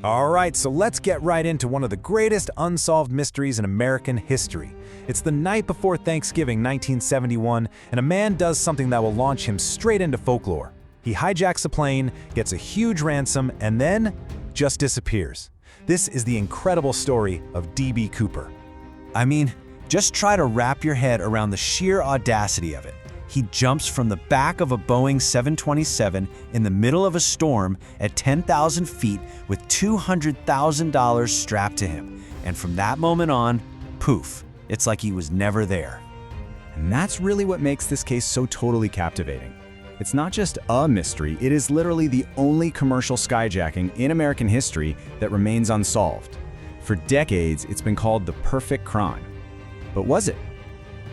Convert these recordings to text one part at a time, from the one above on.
All right, so let's get right into one of the greatest unsolved mysteries in American history. It's the night before Thanksgiving 1971, and a man does something that will launch him straight into folklore. He hijacks a plane, gets a huge ransom, and then just disappears. This is the incredible story of D.B. Cooper. I mean, just try to wrap your head around the sheer audacity of it. He jumps from the back of a Boeing 727 in the middle of a storm at 10,000 feet with $200,000 strapped to him. And from that moment on, poof, it's like he was never there. And that's really what makes this case so totally captivating. It's not just a mystery, it is literally the only commercial skyjacking in American history that remains unsolved. For decades, it's been called the perfect crime. But was it?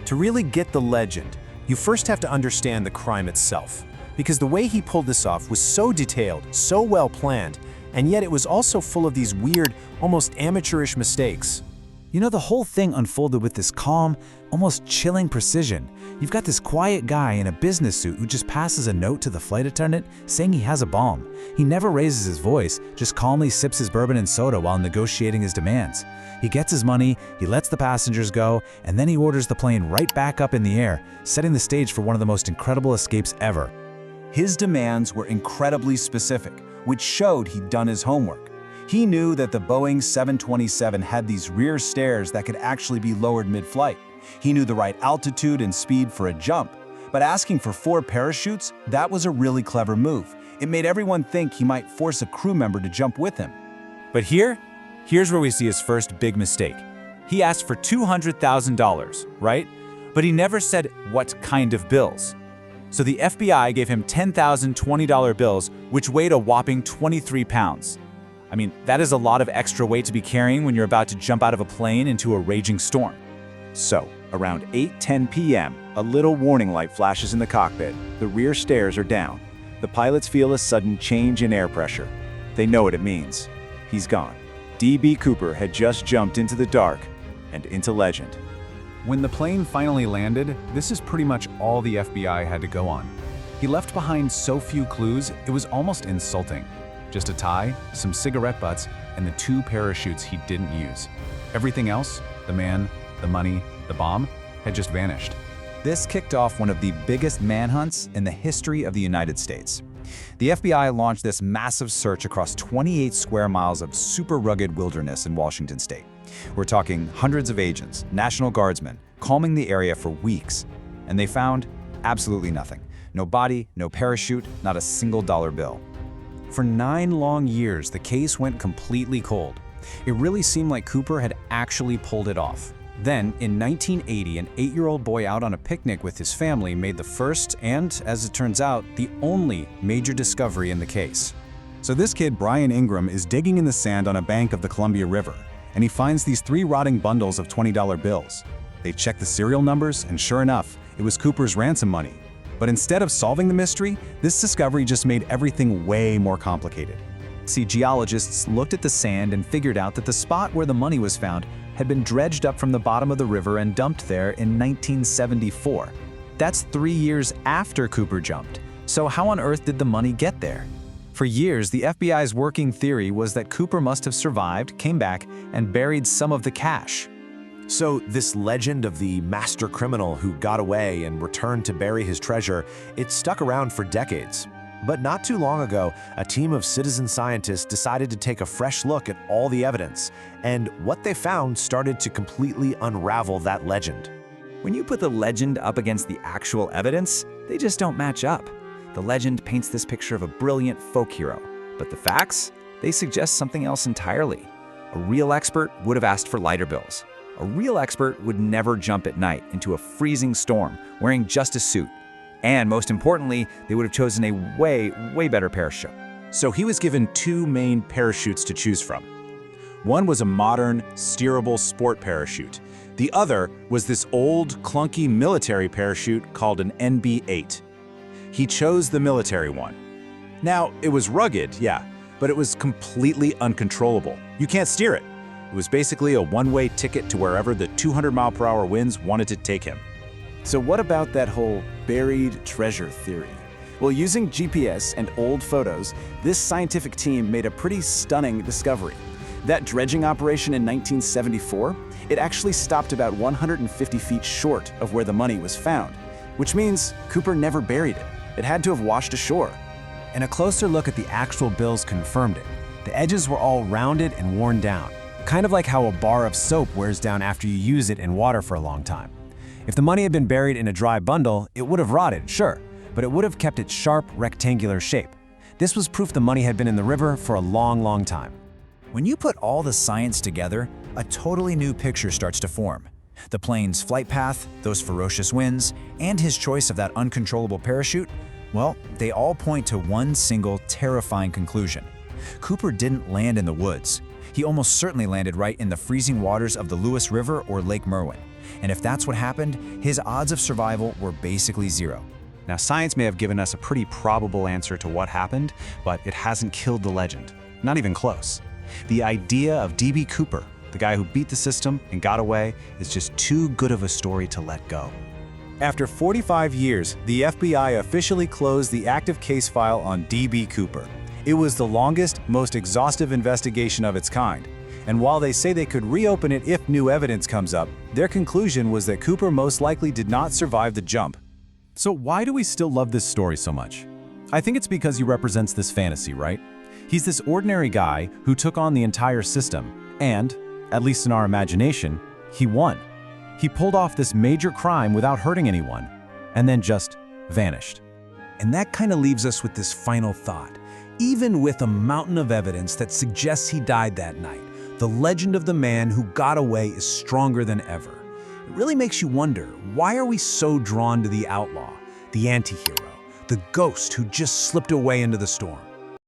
To really get the legend, you first have to understand the crime itself, because the way he pulled this off was so detailed, so well planned, and yet it was also full of these weird, almost amateurish mistakes. You know, the whole thing unfolded with this calm, almost chilling precision. You've got this quiet guy in a business suit who just passes a note to the flight attendant saying he has a bomb. He never raises his voice, just calmly sips his bourbon and soda while negotiating his demands. He gets his money, he lets the passengers go, and then he orders the plane right back up in the air, setting the stage for one of the most incredible escapes ever. His demands were incredibly specific, which showed he'd done his homework. He knew that the Boeing 727 had these rear stairs that could actually be lowered mid-flight. He knew the right altitude and speed for a jump. But asking for 4 parachutes, that was a really clever move. It made everyone think he might force a crew member to jump with him. But here's where we see his first big mistake. He asked for $200,000, right? But he never said what kind of bills. So the FBI gave him 10,000 $20 bills, which weighed a whopping 23 pounds. I mean, that is a lot of extra weight to be carrying when you're about to jump out of a plane into a raging storm. So, around 8:10 p.m., a little warning light flashes in the cockpit. The rear stairs are down. The pilots feel a sudden change in air pressure. They know what it means. He's gone. D.B. Cooper had just jumped into the dark and into legend. When the plane finally landed, this is pretty much all the FBI had to go on. He left behind so few clues, it was almost insulting. Just a tie, some cigarette butts, and the 2 parachutes he didn't use. Everything else, the man, the money, the bomb, had just vanished. This kicked off one of the biggest manhunts in the history of the United States. The FBI launched this massive search across 28 square miles of super rugged wilderness in Washington state. We're talking hundreds of agents, National Guardsmen, combing the area for weeks. And they found absolutely nothing. No body, no parachute, not a single dollar bill. For 9 long years, the case went completely cold. It really seemed like Cooper had actually pulled it off. Then, in 1980, an 8-year-old boy out on a picnic with his family made the first and, as it turns out, the only major discovery in the case. So this kid, Brian Ingram, is digging in the sand on a bank of the Columbia River, and he finds these 3 rotting bundles of $20 bills. They check the serial numbers, and sure enough, it was Cooper's ransom money. But instead of solving the mystery, this discovery just made everything way more complicated. See, geologists looked at the sand and figured out that the spot where the money was found had been dredged up from the bottom of the river and dumped there in 1974. That's 3 years after Cooper jumped. So how on earth did the money get there? For years, the FBI's working theory was that Cooper must have survived, came back, and buried some of the cash. So this legend of the master criminal who got away and returned to bury his treasure, it stuck around for decades. But not too long ago, a team of citizen scientists decided to take a fresh look at all the evidence, and what they found started to completely unravel that legend. When you put the legend up against the actual evidence, they just don't match up. The legend paints this picture of a brilliant folk hero, but the facts, they suggest something else entirely. A real expert would have asked for lighter bills. A real expert would never jump at night into a freezing storm wearing just a suit. And most importantly, they would have chosen a way better parachute. So he was given 2 main parachutes to choose from. One was a modern, steerable sport parachute. The other was this old, clunky military parachute called an NB-8. He chose the military one. Now, it was rugged, yeah, but it was completely uncontrollable. You can't steer it. It was basically a one-way ticket to wherever the 200-mile-per-hour winds wanted to take him. So what about that whole buried treasure theory? Well, using GPS and old photos, this scientific team made a pretty stunning discovery. That dredging operation in 1974, it actually stopped about 150 feet short of where the money was found, which means Cooper never buried it. It had to have washed ashore. And a closer look at the actual bills confirmed it. The edges were all rounded and worn down, kind of like how a bar of soap wears down after you use it in water for a long time. If the money had been buried in a dry bundle, it would have rotted, sure, but it would have kept its sharp, rectangular shape. This was proof the money had been in the river for a long, long time. When you put all the science together, a totally new picture starts to form. The plane's flight path, those ferocious winds, and his choice of that uncontrollable parachute, well, they all point to one single terrifying conclusion. Cooper didn't land in the woods. He almost certainly landed right in the freezing waters of the Lewis River or Lake Merwin. And if that's what happened, his odds of survival were basically zero. Now, science may have given us a pretty probable answer to what happened, but it hasn't killed the legend. Not even close. The idea of D.B. Cooper, the guy who beat the system and got away, is just too good of a story to let go. After 45 years, the FBI officially closed the active case file on D.B. Cooper. It was the longest, most exhaustive investigation of its kind. And while they say they could reopen it if new evidence comes up, their conclusion was that Cooper most likely did not survive the jump. So why do we still love this story so much? I think it's because he represents this fantasy, right? He's this ordinary guy who took on the entire system, and, at least in our imagination, he won. He pulled off this major crime without hurting anyone, and then just vanished. And that kind of leaves us with this final thought. Even with a mountain of evidence that suggests he died that night, the legend of the man who got away is stronger than ever. It really makes you wonder, why are we so drawn to the outlaw, the anti-hero, the ghost who just slipped away into the storm?